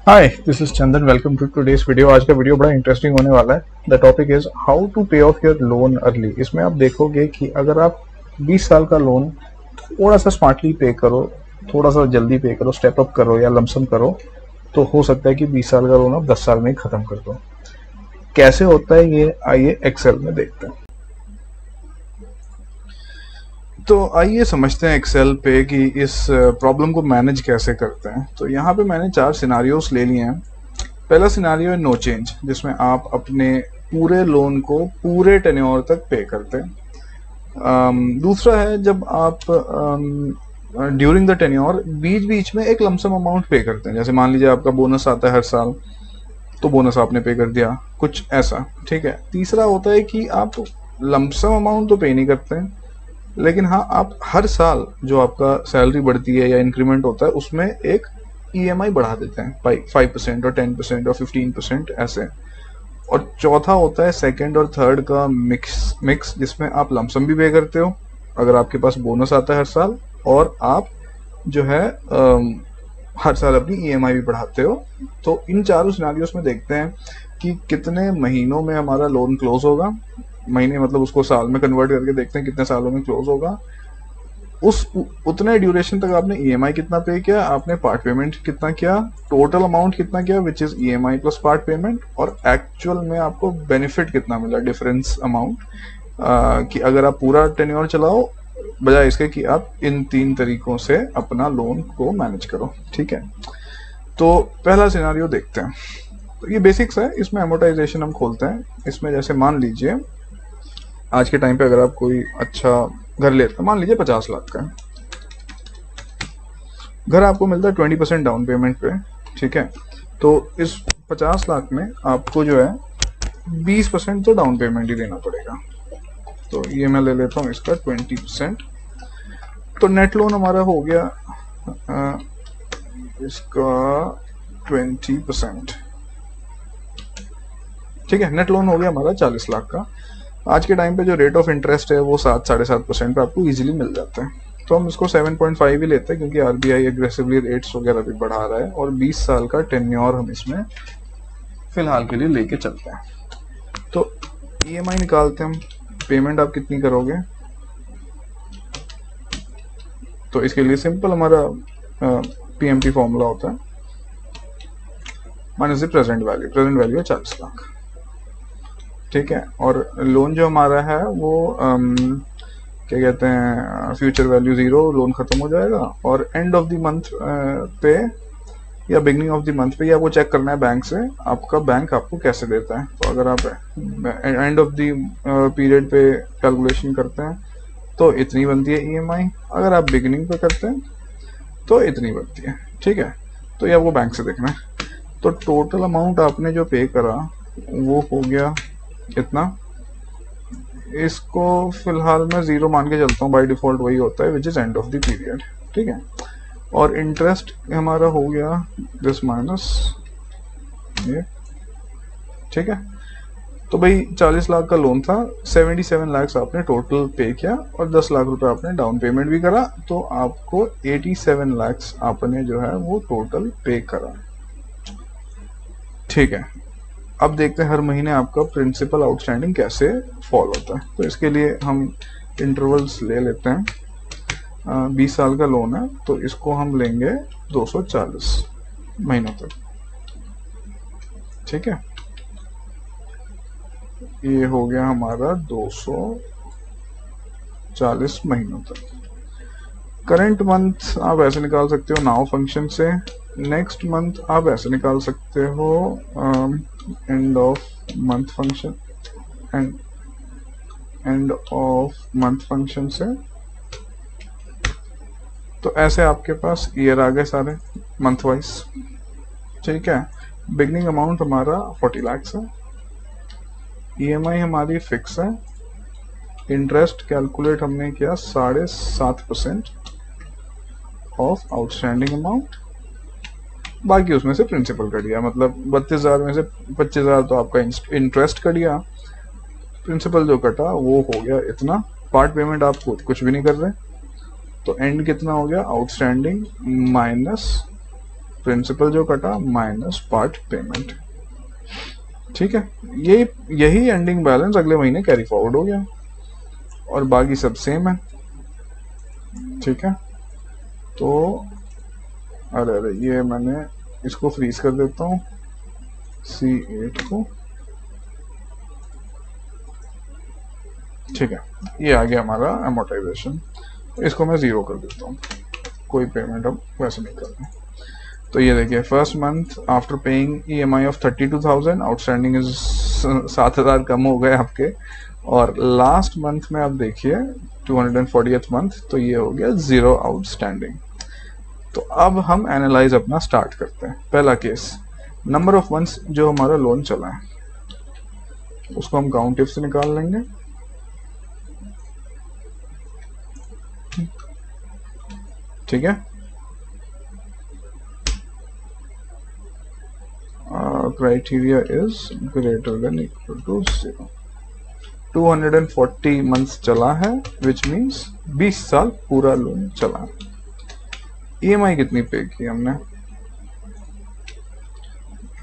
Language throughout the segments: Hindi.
Hi, this is Chandan. Welcome to today's video. आज का वीडियो बड़ा इंटरेस्टिंग होने वाला है। The topic is how to pay off your loan early. इसमें आप देखोगे कि अगर आप 20 साल का लोन थोड़ा सा स्मार्टली पे करो, थोड़ा सा जल्दी पे करो, स्टेप अप करो या लमसम करो, तो हो सकता है कि 20 साल का लोन आप 10 साल में ही खत्म कर दो। कैसे होता है ये, आइए एक्सेल में देखते हैं। तो आइए समझते हैं एक्सेल पे कि इस प्रॉब्लम को मैनेज कैसे करते हैं। तो यहाँ पे मैंने 4 सिनारियोस ले लिए हैं। पहला सिनारियो है नो चेंज, जिसमें आप अपने पूरे लोन को पूरे टेन्योर तक पे करते हैं। दूसरा है जब आप ड्यूरिंग द टेन्योर बीच बीच में एक लमसम अमाउंट पे करते हैं। जैसे मान लीजिए आपका बोनस आता है हर साल, तो बोनस आपने पे कर दिया, कुछ ऐसा। ठीक है। तीसरा होता है कि आप लमसम अमाउंट तो पे नहीं करते हैं, लेकिन हाँ आप हर साल जो आपका सैलरी बढ़ती है या इंक्रीमेंट होता है उसमें एक ईएमआई बढ़ा देते हैं, 5% और 10% और 15% ऐसे। और चौथा होता है सेकंड और थर्ड का मिक्स जिसमें आप लमसम भी पे करते हो अगर आपके पास बोनस आता है हर साल, और आप जो है हर साल अपनी ईएमआई भी बढ़ाते हो। तो इन चारों सिनारियोस में देखते हैं कि कितने महीनों में हमारा लोन क्लोज होगा। महीने मतलब उसको साल में कन्वर्ट करके देखते हैं कितने सालों में क्लोज होगा। उस उतने ड्यूरेशन तक आपने ईएमआई कितना पे किया, आपने पार्ट पेमेंट कितना किया, टोटल अमाउंट कितना किया which is EMI plus part payment, और एक्चुअल में आपको बेनिफिट कितना मिला, डिफरेंस अमाउंट। कि अगर आप पूरा टेन्योर चलाओ बजाय इसके कि आप इन 3 तरीकों से अपना लोन को मैनेज करो। ठीक है। तो पहला सिनारियो देखते हैं। तो ये बेसिक्स है, इसमें अमोर्टाइजेशन हम खोलते हैं। इसमें जैसे मान लीजिए आज के टाइम पे अगर आप कोई अच्छा घर लेते हैं, मान लीजिए 50 लाख का घर आपको मिलता है 20% डाउन पेमेंट पे। ठीक है। तो इस 50 लाख में आपको जो है 20% तो डाउन पेमेंट ही देना पड़ेगा। तो ये मैं ले लेता हूँ इसका 20%। तो नेट लोन हमारा हो गया इसका 20%। ठीक है। नेट लोन हो गया हमारा 40 लाख का। आज के टाइम पे जो रेट ऑफ इंटरेस्ट है वो 7-7.5% पे आपको इजीली मिल जाता है। तो हम इसको 7.5 ही लेते हैं क्योंकि आरबीआई एग्रेसिवली रेट्स वगैरह भी बढ़ा रहा है, और 20 साल का टेन्योर हम इसमें फिलहाल के लिए लेके चलते हैं। तो ईएमआई निकालते हैं हम। पेमेंट आप कितनी करोगे, तो इसके लिए सिंपल हमारा पीएमटी फॉर्मूला होता है माइनस द प्रेजेंट वैल्यू है 40 लाख। ठीक है। और लोन जो हमारा है वो क्या कहते हैं, फ्यूचर वैल्यू 0, लोन खत्म हो जाएगा, और एंड ऑफ द मंथ पे या बिगनिंग ऑफ द मंथ पे आपको चेक करना है बैंक से आपका बैंक आपको कैसे देता है। तो अगर आप एंड ऑफ द पीरियड पे कैलकुलेशन करते हैं तो इतनी बनती है ईएमआई, अगर आप बिगिनिंग पे करते हैं तो इतनी बनती है। ठीक है। तो ये आपको बैंक से देखना है। तो टोटल अमाउंट आपने जो पे करा वो हो गया इतना। इसको फिलहाल मैं 0 मान के चलता हूँ, बाय डिफॉल्ट वही होता है which is end of the period. ठीक है। और इंटरेस्ट हमारा हो गया दिस माइनस ये। ठीक है। तो भाई 40 लाख का लोन था, 77 लाख आपने टोटल पे किया और 10 लाख रुपए आपने डाउन पेमेंट भी करा, तो आपको 87 लाख आपने जो है वो टोटल पे करा। ठीक है। अब देखते हैं हर महीने आपका प्रिंसिपल आउटस्टैंडिंग कैसे फॉल होता है। तो इसके लिए हम इंटरवल्स ले लेते हैं। 20 साल का लोन है तो इसको हम लेंगे 240 महीनों तक। ठीक है। ये हो गया हमारा 240 महीनों तक। करंट मंथ आप ऐसे निकाल सकते हो नाउ फंक्शन से। नेक्स्ट मंथ आप ऐसे निकाल सकते हो end of month function, end of month function से। तो ऐसे आपके पास ईयर आ गए सारे मंथ वाइज। ठीक है। बिगनिंग अमाउंट हमारा 40 लाख है, ईएमआई हमारी फिक्स है, इंटरेस्ट कैलकुलेट हमने किया 7.5% ऑफ आउटस्टैंडिंग अमाउंट, बाकी उसमें से प्रिंसिपल कट गया। मतलब 32,000 में से 25,000 तो आपका इंटरेस्ट कट गया, प्रिंसिपल जो कटा वो हो गया इतना। पार्ट पेमेंट आप कुछ भी नहीं कर रहे, तो एंड कितना हो गया, आउटस्टैंडिंग माइनस प्रिंसिपल जो कटा माइनस पार्ट पेमेंट। ठीक है, यही एंडिंग बैलेंस अगले महीने कैरी फॉरवर्ड हो गया और बाकी सब सेम है। ठीक है, तो अरे ये मैंने इसको फ्रीज कर देता हूँ C8 को। ठीक है, ये आ गया हमारा अमोर्टाइजेशन। इसको मैं 0 कर देता हूँ, कोई पेमेंट अब वैसे नहीं करना। तो ये देखिए, first month after paying EMI of 32,000 outstanding is 7,000 कम हो गए आपके। और लास्ट मंथ में आप देखिए 240th मंथ, तो ये हो गया 0 आउटस्टैंडिंग। तो अब हम एनालाइज अपना स्टार्ट करते हैं। पहला केस, नंबर ऑफ मंथ्स जो हमारा लोन चला है उसको हम काउंट इफ से निकाल लेंगे। ठीक है, criteria is greater than equal to 0। 240 months चला है, विच मीन्स 20 साल पूरा लोन चला है। EMI कितनी पे की हमने,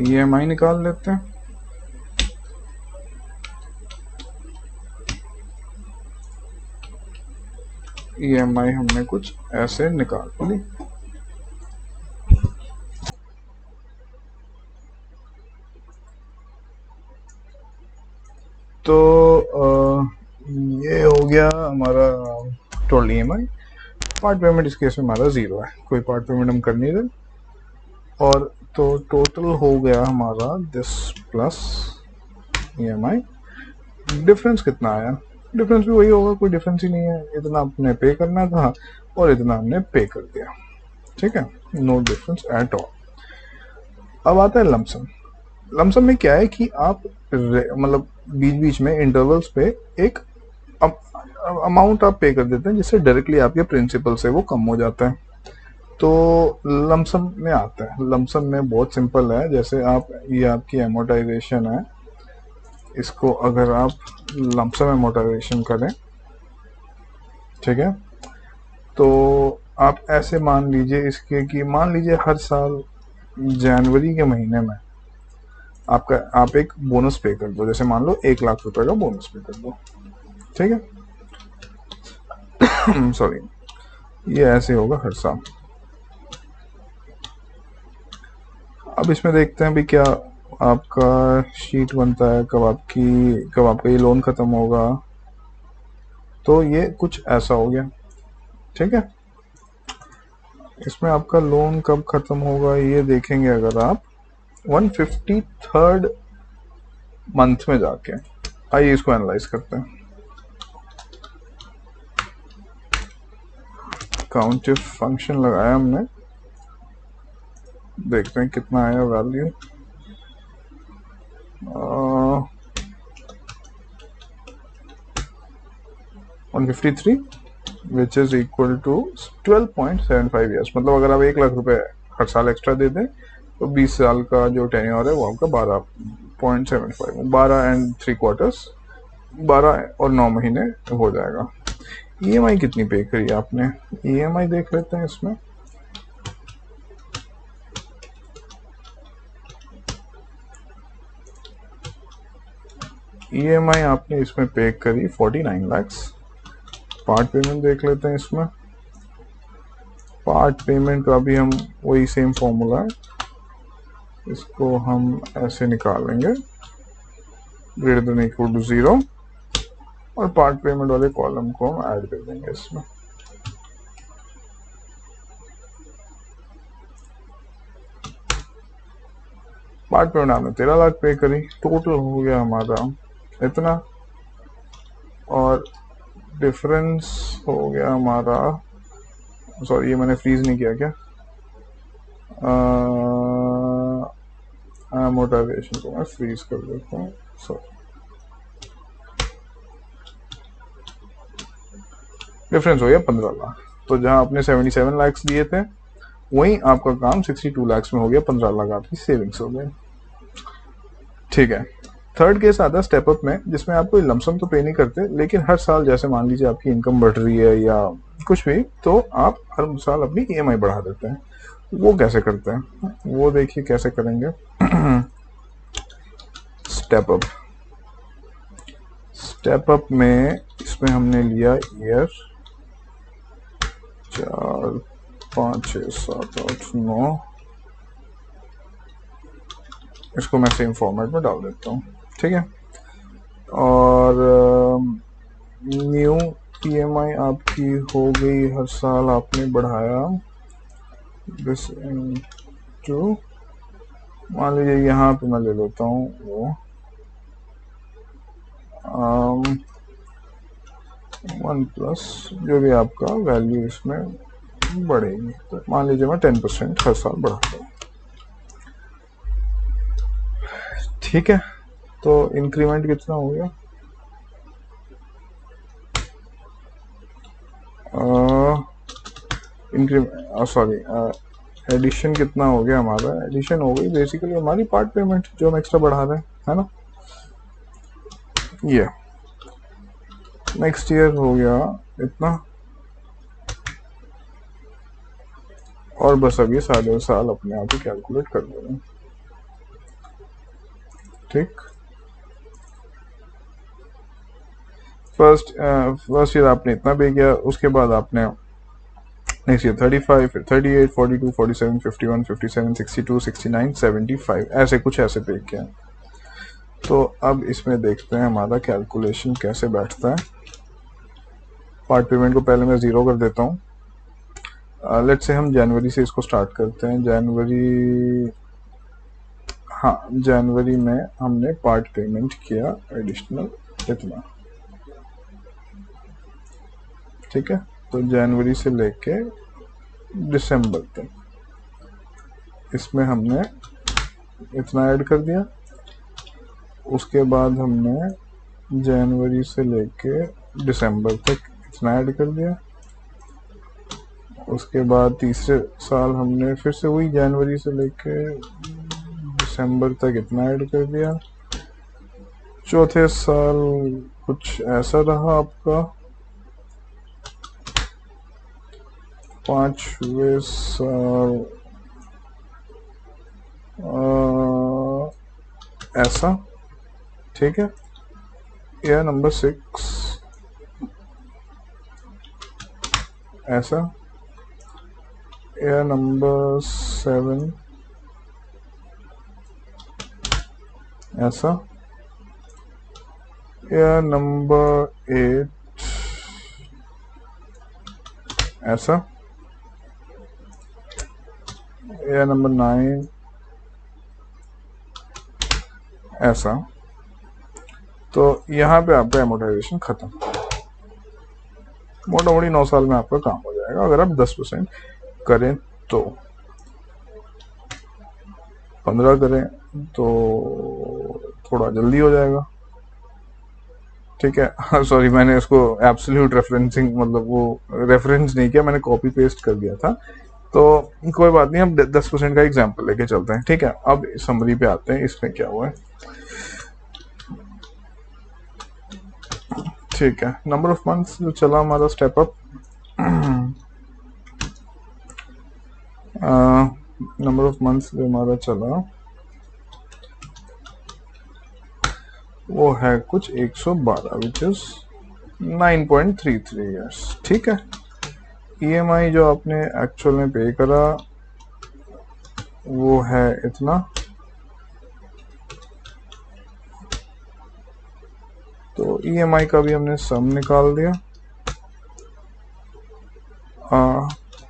EMI निकाल लेते हैं। EMI हमने कुछ ऐसे निकाल ली। तो ये हो गया हमारा टोटल EMI। पार्ट पेमेंट इस केस में हमारा 0 है, कोई पार्ट पेमेंट हम कर नहीं रहे। और तो टोटल हो गया हमारा दिस प्लस EMI। डिफरेंस कितना आया, डिफरेंस भी वही होगा, कोई डिफरेंस ही नहीं है। इतना आपने पे करना था और इतना हमने पे कर दिया। ठीक है, नो डिफरेंस एट ऑल। अब आता है लमसम। लमसम में क्या है कि आप मतलब बीच बीच में इंटरवल्स पे एक अमाउंट आप पे कर देते हैं, जिससे डायरेक्टली आपके प्रिंसिपल से वो कम हो जाता है। तो लमसम में आता है। लमसम में बहुत सिंपल है, जैसे आप ये आपकी एमोटाइजेशन है, इसको अगर आप लमसम एमोटाइजेशन करें, ठीक है, तो आप ऐसे मान लीजिए इसके कि मान लीजिए हर साल जनवरी के महीने में आप एक बोनस पे कर दो। जैसे मान लो 1 लाख रुपए का बोनस पे कर दो। ठीक है, सॉरी, ये ऐसे होगा हर साल। अब इसमें देखते हैं भी क्या आपका शीट बनता है, कब आपका ये लोन खत्म होगा। तो ये कुछ ऐसा हो गया। ठीक है, इसमें आपका लोन कब खत्म होगा ये देखेंगे अगर आप 153rd मंथ में जाके। आइए इसको एनालाइज करते हैं। काउंट इफ फंक्शन लगाया हमने, देखते हैं कितना आया value. 153 which is equal to 12.75 years. मतलब अगर आप 1 लाख रुपए हर साल एक्स्ट्रा दे दें तो 20 साल का जो टेन्योर है वो आपका 12.75, 12 एंड 3/4, 12 और 9 महीने हो जाएगा। EMI कितनी पे करी आपने, EMI देख लेते हैं इसमें। EMI आपने इसमें पे करी 49 lakhs। पार्ट पेमेंट देख लेते हैं इसमें। पार्ट पेमेंट का भी हम वही सेम फॉर्मूला है, इसको हम ऐसे निकालेंगे ग्रेटर देन इक्वल टू 0 और पार्ट पेमेंट वाले कॉलम को हम ऐड कर देंगे इसमें। पार्ट पेमेंट आपने 13 लाख पे करी, टोटल हो गया हमारा इतना। और डिफरेंस हो गया हमारा, सॉरी ये मैंने फ्रीज नहीं किया क्या, मोटिवेशन को मैं फ्रीज कर देता हूँ। सॉरी, डिफरेंस हो गया 15 लाख। तो जहां आपने 77 लाख दिए थे वहीं आपका काम 62 लाख में हो गया, 15 लाख आपकी सेविंग्स हो गए। ठीक है, थर्ड केस आता है स्टेप अप में, जिसमें आप कोई लमसम तो पे नहीं करते, लेकिन हर साल जैसे मान लीजिए आपकी इनकम बढ़ रही है या कुछ भी, तो आप हर साल अपनी EMI बढ़ा देते हैं। वो कैसे करते हैं, वो देखिए कैसे करेंगे। स्टेप अप में इसमें हमने लिया ईयर 4 5 6 7 8 9, इसको मैं सेम फॉर्मेट में डाल देता हूँ, ठीक है। और न्यू ईएमआई आपकी हो गई, हर साल आपने बढ़ाया दिस टू, मान लीजिए यहाँ पे मैं ले लेता हूँ वो 1 प्लस जो भी आपका वैल्यू इसमें बढ़ेगी, तो मान लीजिए मैं 10% हर साल बढ़ाता हूँ, ठीक है। तो इंक्रीमेंट कितना हो गया, सॉरी एडिशन कितना हो गया हमारा, एडिशन हो गई बेसिकली हमारी पार्ट पेमेंट जो हम एक्स्ट्रा बढ़ा रहे हैं, है ना। ये नेक्स्ट ईयर हो गया इतना, और बस अब ये सारे साल अपने आप ही कैलकुलेट कर दे रहे हैं, ठीक। फर्स्ट ईयर आपने इतना पे किया, उसके बाद आपने नेक्स्ट ईयर 35, फिर 38, 42, 47, 51, 57, 62, 69, 75 ऐसे कुछ ऐसे पे किया। तो अब इसमें देखते हैं हमारा कैलकुलेशन कैसे बैठता है। पार्ट पेमेंट को पहले मैं 0 कर देता हूँ। लेट्स से हम जनवरी से इसको स्टार्ट करते हैं। जनवरी में हमने पार्ट पेमेंट किया एडिशनल इतना, ठीक है। तो जनवरी से लेके दिसंबर तक इसमें हमने इतना ऐड कर दिया। उसके बाद हमने जनवरी से लेके दिसंबर तक इतना ऐड कर दिया। उसके बाद तीसरे साल हमने फिर से वही जनवरी से लेके दिसंबर तक इतना ऐड कर दिया। चौथे साल कुछ ऐसा रहा आपका। पांचवें साल ऐसा, ठीक है। ईयर नंबर 6 ऐसा, ईयर नंबर 7 ऐसा, ईयर नंबर 8 ऐसा, ईयर नंबर 9 ऐसा। तो यहाँ पे आपका एमोटाइजेशन खत्म, मोटा मोटी 9 साल में आपका काम हो जाएगा अगर आप 10% करें तो। 15 करें तो थोड़ा जल्दी हो जाएगा, ठीक है। सॉरी मैंने इसको एब्सोल्यूट रेफरेंसिंग मतलब वो रेफरेंस नहीं किया, मैंने कॉपी पेस्ट कर दिया था। तो कोई बात नहीं, हम 10% का एग्जांपल लेके चलते हैं, ठीक है। अब समरी पे आते हैं, इसमें क्या हुआ है, ठीक है। नंबर ऑफ मंथ्स जो चला हमारा step up, number of months जो हमारा चला वो है कुछ 112 विच इज 9.33 ईयर्स, ठीक है। ईएमआई जो आपने एक्चुअल में पे करा वो है इतना, तो ईएमआई का भी हमने सम निकाल दिया।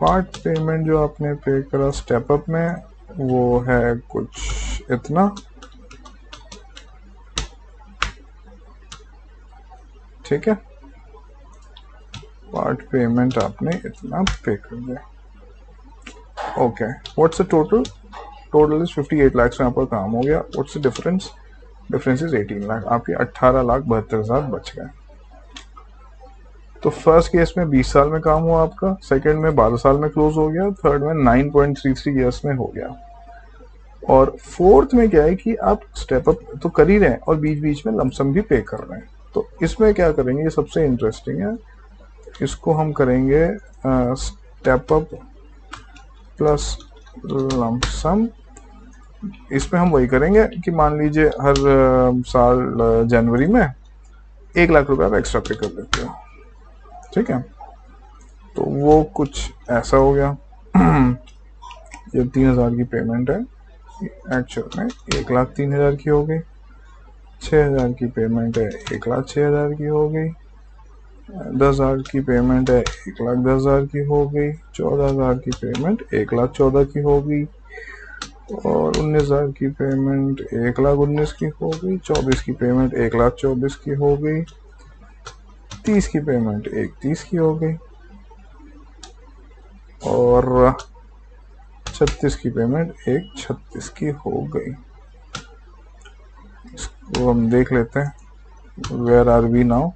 पार्ट पेमेंट जो आपने पे करा स्टेप अप में वो है कुछ इतना, ठीक है। पार्ट पेमेंट आपने इतना पे कर दिया। Okay, what's the total? Total is 58 lakh में आपका काम हो गया। What's the difference? Difference is 18 lakh, आपके 18,72,000 बच गए। तो फर्स्ट केस में 20 साल में काम हुआ आपका, सेकंड में 12 साल में क्लोज हो गया, थर्ड में 9.33 ईयर्स में हो गया, और फोर्थ में क्या है कि आप स्टेप अप तो कर ही रहे हैं और बीच बीच में लमसम भी पे कर रहे हैं। तो इसमें क्या करेंगे, ये सबसे इंटरेस्टिंग है, इसको हम करेंगे स्टेप अप प्लस लमसम, इसमें हम वही करेंगे कि मान लीजिए हर साल जनवरी में 1 लाख रुपए आप एक्स्ट्रा पे कर देते हो, ठीक है। तो वो कुछ ऐसा हो गया। ये 3,000 की पेमेंट है, एक्चुअल में 1,03,000 की हो गई। 6,000 की पेमेंट है, 1,06,000 की हो गई। 10,000 की पेमेंट है, 1,10,000 की हो गई। 14,000 की पेमेंट 1,14,000 की हो गई। और 19,000 की पेमेंट 1,19,000 की हो गई। 24 की पेमेंट 1,24,000 की हो गई। 30 की पेमेंट 1,30,000 की हो गई। और 36 की पेमेंट 1,36,000 की हो गई। इसको हम देख लेते हैं, वेयर आर वी नाउ।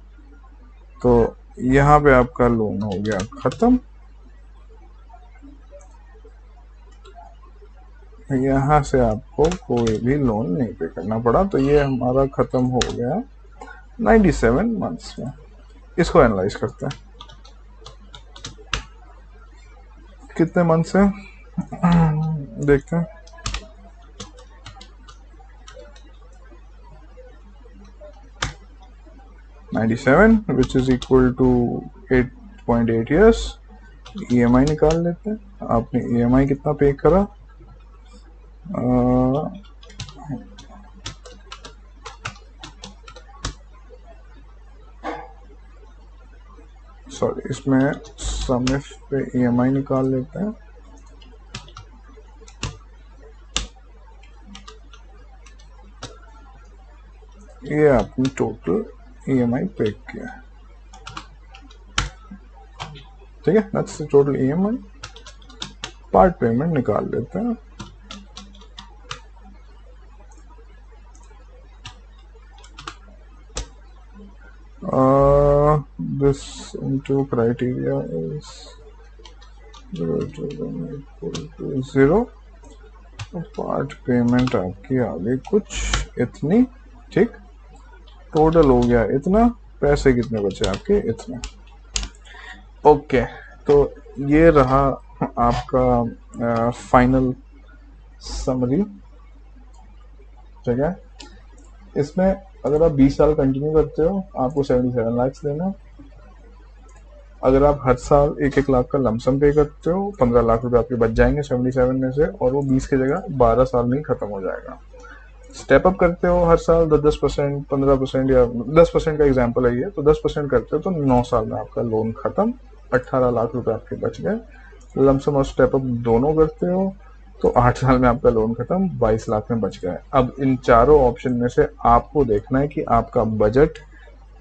तो यहाँ पे आपका लोन हो गया खत्म। यहाँ से आपको कोई भी लोन नहीं पे करना पड़ा। तो ये हमारा खत्म हो गया 97 मंथ्स में। इसको एनालाइज करते हैं, कितने मंथ्स हैं देखते हैं। $97 which is equal to 8.8 years. EMI निकाल लेते हैं। आपने EMI कितना पे करा, सॉरी, इसमें समिफ पे EMI निकाल लेते हैं। ये आपने टोटल EMI पे किया है, ठीक है। That's the total EMI। Part payment निकाल लेते हैं। This into criteria is 0 part payment आपकी आ गई कुछ इतनी, ठीक। टोटल हो गया इतना, पैसे कितने बचे आपके, इतने। ओके, तो ये रहा आपका फाइनल समरी, ठीक है। इसमें अगर आप 20 साल कंटिन्यू करते हो आपको 77 लाख देना। अगर आप हर साल 1-1 लाख का लमसम पे करते हो 15 लाख रुपए आपके बच जाएंगे 77 में से, और वो 20 की जगह 12 साल में ही खत्म हो जाएगा। स्टेप अप करते हो हर साल 10%, 15% या 10% का एग्जाम्पल है ये, तो 10% करते हो तो 9 साल में आपका लोन खत्म, 18 लाख रुपए आपके बच गए। लमसम और स्टेप अप दोनों करते हो तो 8 साल में आपका लोन खत्म, 22 लाख में बच गए। अब इन चारों ऑप्शन में से आपको देखना है कि आपका बजट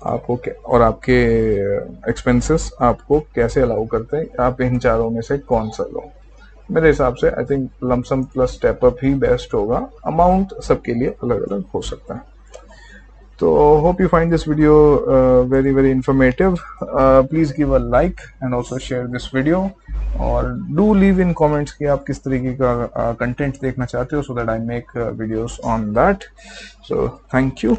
आपको और आपके एक्सपेंसेस आपको कैसे अलाउ करते हैं, आप इन चारों में से कौन सा लो। मेरे हिसाब से I think lump sum plus step up he best होगा। अमाउंट सबके लिए अलग अलग हो सकता है। तो hope you find this video very very informative. Please give a like and also share this video, और डू लीव इन कमेंट्स कि आप किस तरीके का कंटेंट देखना चाहते हो, so that I make videos on that. So thank you.